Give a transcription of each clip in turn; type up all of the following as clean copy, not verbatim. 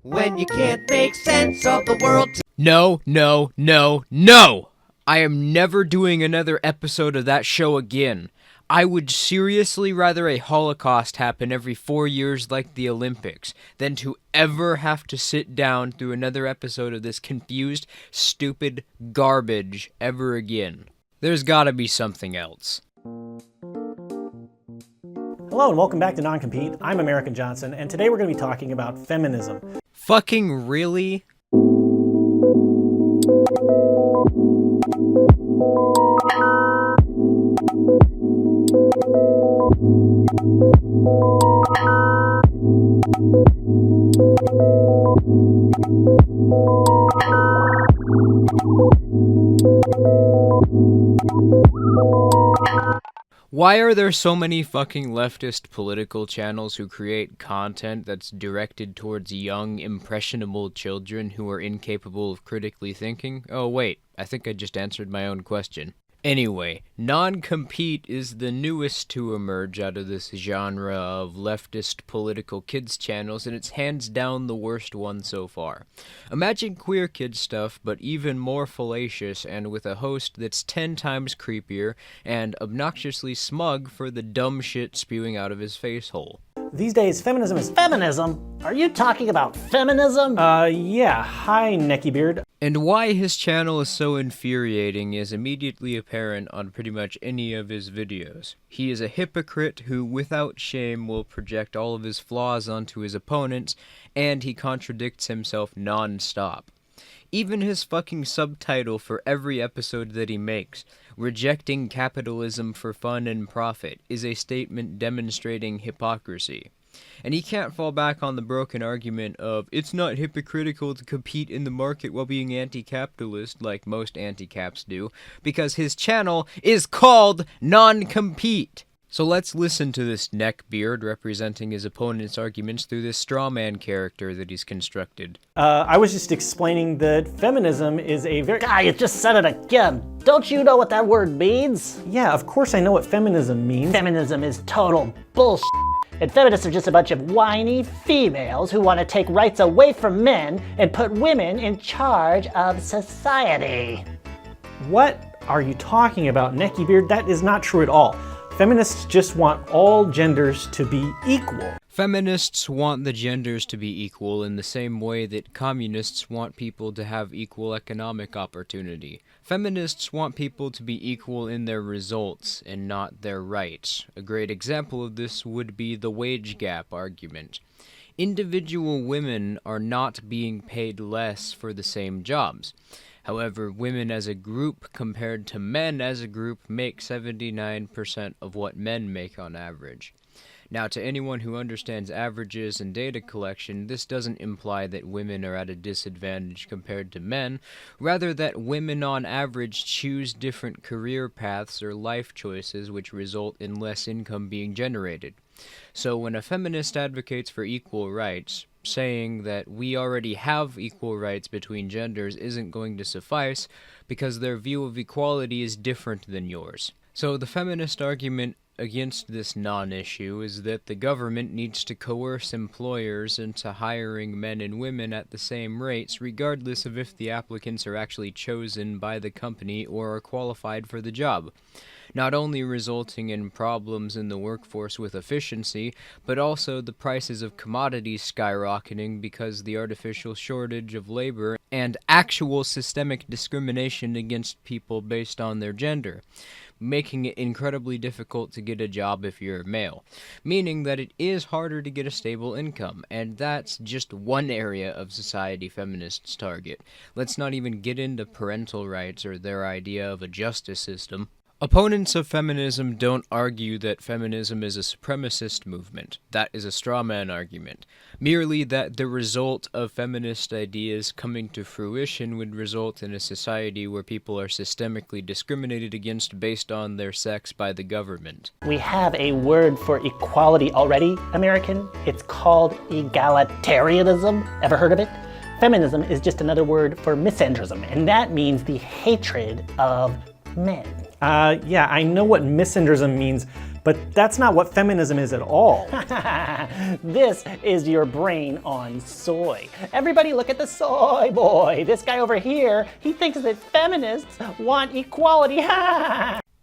When you can't make sense of the world. No, no, no, no! I am never doing another episode of that show again. I would seriously rather a Holocaust happen every 4 years like the Olympics than to ever have to sit down through another episode of this confused, stupid garbage ever again. There's gotta be something else. Hello and welcome back to Non-Compete. I'm American Johnson, and today we're going to be talking about feminism. Fucking really? Why are there so many fucking leftist political channels who create content that's directed towards young, impressionable children who are incapable of critically thinking? Oh wait, I think I just answered my own question. Anyway, Non-Compete is the newest to emerge out of this genre of leftist political kids channels, and it's hands down the worst one so far. Imagine queer kid stuff, but even more fallacious, and with a host that's 10 times creepier and obnoxiously smug for the dumb shit spewing out of his face hole. These days, feminism is... Feminism? Are you talking about feminism? Yeah. Hi, Neckybeard. And why his channel is so infuriating is immediately apparent on pretty much any of his videos. He is a hypocrite who, without shame, will project all of his flaws onto his opponents, and he contradicts himself non-stop. Even his fucking subtitle for every episode that he makes, "Rejecting Capitalism for Fun and Profit," is a statement demonstrating hypocrisy. And he can't fall back on the broken argument of, it's not hypocritical to compete in the market while being anti-capitalist, like most anti-caps do, because his channel is called Non-Compete. So let's listen to this neckbeard representing his opponent's arguments through this strawman character that he's constructed. I was just explaining that feminism is a very... Ah, you just said it again. Don't you know what that word means? Yeah, of course I know what feminism means. Feminism is total bullshit. And feminists are just a bunch of whiny females who want to take rights away from men and put women in charge of society. What are you talking about, Neckybeard? That is not true at all. Feminists just want all genders to be equal. Feminists want the genders to be equal in the same way that communists want people to have equal economic opportunity. Feminists want people to be equal in their results and not their rights. A great example of this would be the wage gap argument. Individual women are not being paid less for the same jobs. However, women as a group compared to men as a group make 79% of what men make on average. Now, to anyone who understands averages and data collection, this doesn't imply that women are at a disadvantage compared to men, rather that women on average choose different career paths or life choices which result in less income being generated. So when a feminist advocates for equal rights, saying that we already have equal rights between genders isn't going to suffice because their view of equality is different than yours. So the feminist argument against this non-issue is that the government needs to coerce employers into hiring men and women at the same rates, regardless of if the applicants are actually chosen by the company or are qualified for the job, not only resulting in problems in the workforce with efficiency, but also the prices of commodities skyrocketing because the artificial shortage of labor and actual systemic discrimination against people based on their gender, making it incredibly difficult to get a job if you're a male, meaning that it is harder to get a stable income, and that's just one area of society feminists target. Let's not even get into parental rights or their idea of a justice system. Opponents of feminism don't argue that feminism is a supremacist movement. That is a straw man argument. Merely that the result of feminist ideas coming to fruition would result in a society where people are systemically discriminated against based on their sex by the government. We have a word for equality already, American. It's called egalitarianism. Ever heard of it? Feminism is just another word for misandrism, and that means the hatred of men. Yeah, I know what misandrism means, but But that's not what feminism is at all. This is your brain on soy. Everybody look at the soy boy. This guy over here, he thinks that feminists want equality.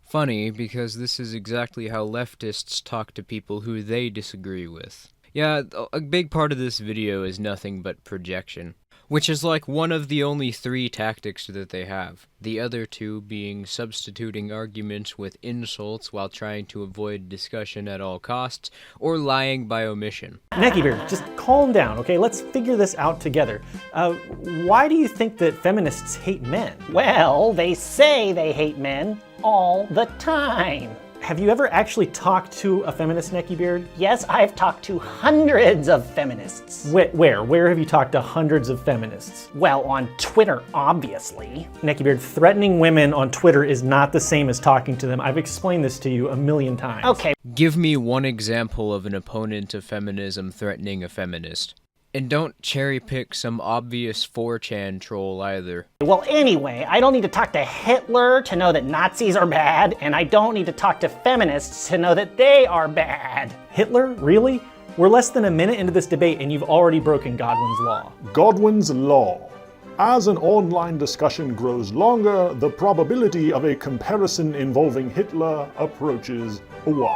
Funny, because this is exactly how leftists talk to people who they disagree with. Yeah, a big part of this video is nothing but projection, which is like one of the only 3 tactics that they have. The other 2 being substituting arguments with insults while trying to avoid discussion at all costs, or lying by omission. Neckiebeard, just calm down, okay? Let's figure this out together. Why do you think that feminists hate men? Well, they say they hate men all the time. Have you ever actually talked to a feminist, Neckiebeard? Yes, I've talked to hundreds of feminists. Where? Where have you talked to hundreds of feminists? Well, on Twitter, obviously. Neckiebeard, threatening women on Twitter is not the same as talking to them. I've explained this to you a million times. Okay. Give me one example of an opponent of feminism threatening a feminist. And don't cherry-pick some obvious 4chan troll either. Well, anyway, I don't need to talk to Hitler to know that Nazis are bad, and I don't need to talk to feminists to know that they are bad. Hitler? Really? We're less than a minute into this debate and you've already broken Godwin's law. Godwin's law. As an online discussion grows longer, the probability of a comparison involving Hitler approaches 1.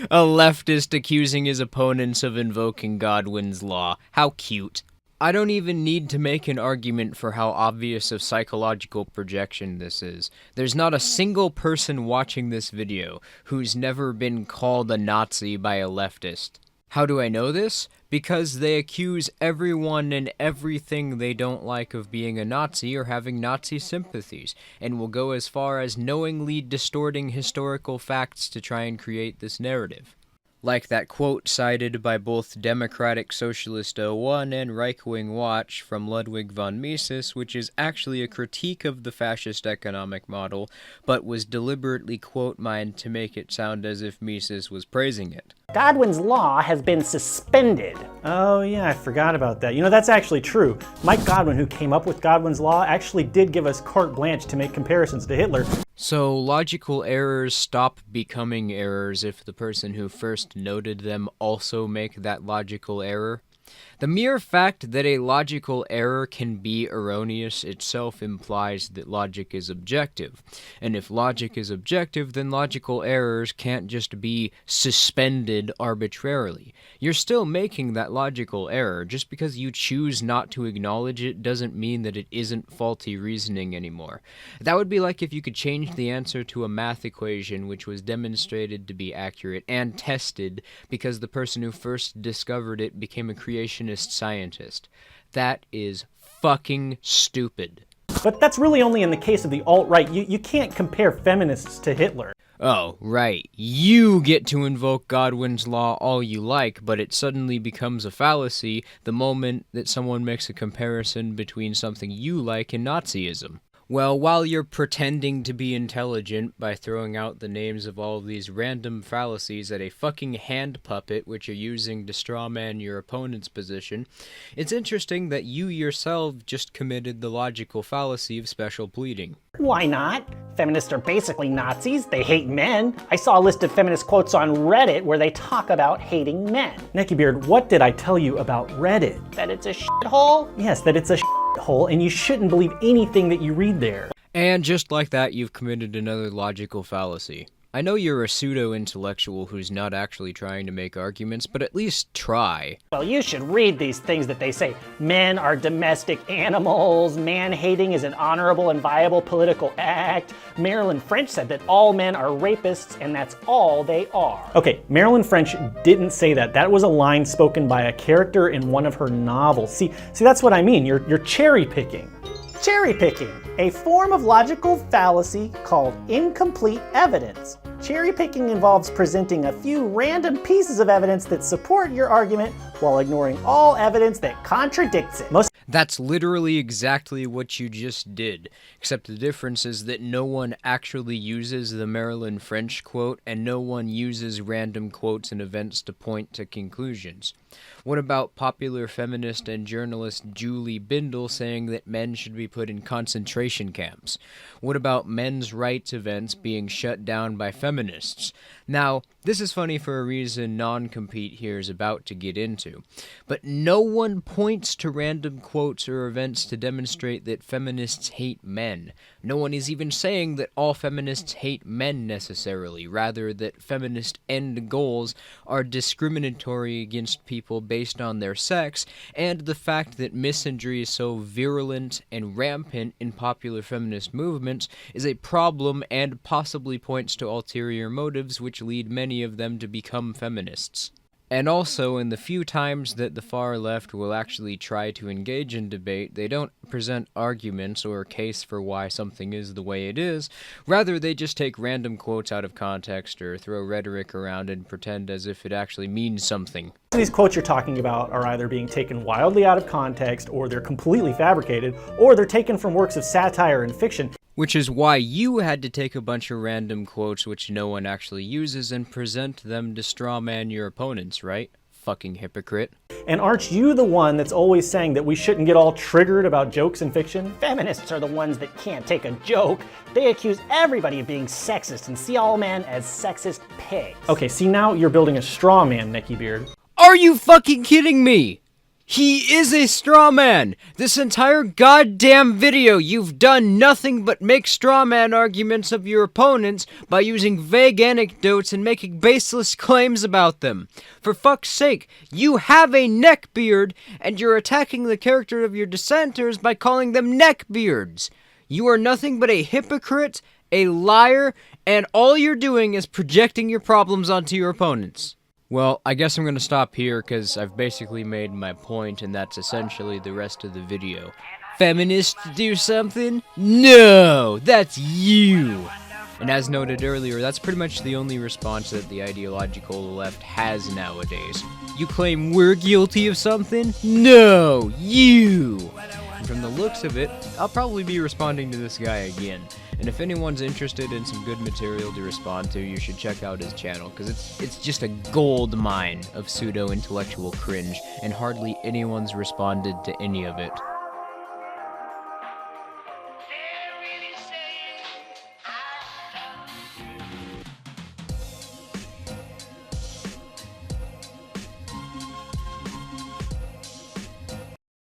A leftist accusing his opponents of invoking Godwin's law. How cute. I don't even need to make an argument for how obvious of psychological projection this is. There's not a single person watching this video who's never been called a Nazi by a leftist. How do I know this? Because they accuse everyone and everything they don't like of being a Nazi or having Nazi sympathies, and will go as far as knowingly distorting historical facts to try and create this narrative. Like that quote cited by both Democratic Socialist 01 and Right-Wing Watch from Ludwig von Mises, which is actually a critique of the fascist economic model, but was deliberately quote-mined to make it sound as if Mises was praising it. Godwin's law has been suspended. Oh yeah, I forgot about that. You know, that's actually true. Mike Godwin, who came up with Godwin's law, actually did give us carte blanche to make comparisons to Hitler. So logical errors stop becoming errors if the person who first noted them also make that logical error? The mere fact that a logical error can be erroneous itself implies that logic is objective. And if logic is objective, then logical errors can't just be suspended arbitrarily. You're still making that logical error. Just because you choose not to acknowledge it doesn't mean that it isn't faulty reasoning anymore. That would be like if you could change the answer to a math equation which was demonstrated to be accurate and tested because the person who first discovered it became a creationist scientist. That is fucking stupid. But that's really only in the case of the alt-right. You can't compare feminists to Hitler. Oh, right. You get to invoke Godwin's law all you like, but it suddenly becomes a fallacy the moment that someone makes a comparison between something you like and Nazism. Well, while you're pretending to be intelligent by throwing out the names of all of these random fallacies at a fucking hand puppet which you're using to strawman your opponent's position, it's interesting that you yourself just committed the logical fallacy of special pleading. Why not? Feminists are basically Nazis. They hate men. I saw a list of feminist quotes on Reddit where they talk about hating men. Neckiebeard, what did I tell you about Reddit? That it's a shithole? Yes, that it's a hole, and you shouldn't believe anything that you read there. And just like that, you've committed another logical fallacy. I know you're a pseudo-intellectual who's not actually trying to make arguments, but at least try. Well, you should read these things that they say. Men are domestic animals. Man-hating is an honorable and viable political act. Marilyn French said that all men are rapists, and that's all they are. Okay, Marilyn French didn't say that. That was a line spoken by a character in one of her novels. See, that's what I mean. You're cherry-picking. Cherry-picking, a form of logical fallacy called incomplete evidence. Cherry-picking involves presenting a few random pieces of evidence that support your argument while ignoring all evidence that contradicts it. That's literally exactly what you just did, except the difference is that no one actually uses the Marilyn French quote, and no one uses random quotes and events to point to conclusions. What about popular feminist and journalist Julie Bindel saying that men should be put in concentration camps? What about men's rights events being shut down by feminists? Now, this is funny for a reason non-compete here is about to get into, but no one points to random quotes or events to demonstrate that feminists hate men. No one is even saying that all feminists hate men necessarily, rather that feminist end goals are discriminatory against people based on their sex, and the fact that misandry is so virulent and rampant in popular feminist movements is a problem and possibly points to ulterior motives which lead many of them to become feminists. And also, in the few times that the far left will actually try to engage in debate, they don't present arguments or a case for why something is the way it is. Rather, they just take random quotes out of context or throw rhetoric around and pretend as if it actually means something. These quotes you're talking about are either being taken wildly out of context, or they're completely fabricated, or they're taken from works of satire and fiction. Which is why you had to take a bunch of random quotes which no one actually uses and present them to strawman your opponents, right? Fucking hypocrite. And aren't you the one that's always saying that we shouldn't get all triggered about jokes in fiction? Feminists are the ones that can't take a joke. They accuse everybody of being sexist and see all men as sexist pigs. Okay, see, now you're building a straw man, Necky Beard. Are you fucking kidding me? He is a straw man! This entire goddamn video, you've done nothing but make straw man arguments of your opponents by using vague anecdotes and making baseless claims about them. For fuck's sake, you have a neckbeard, and you're attacking the character of your dissenters by calling them neckbeards. You are nothing but a hypocrite, a liar, and all you're doing is projecting your problems onto your opponents. Well, I guess I'm gonna stop here because I've basically made my point, and that's essentially the rest of the video. Feminists do something? No! That's you! And as noted earlier, that's pretty much the only response that the ideological left has nowadays. You claim we're guilty of something? No! You! And from the looks of it, I'll probably be responding to this guy again. And if anyone's interested in some good material to respond to, you should check out his channel, because it's just a gold mine of pseudo-intellectual cringe, and hardly anyone's responded to any of it.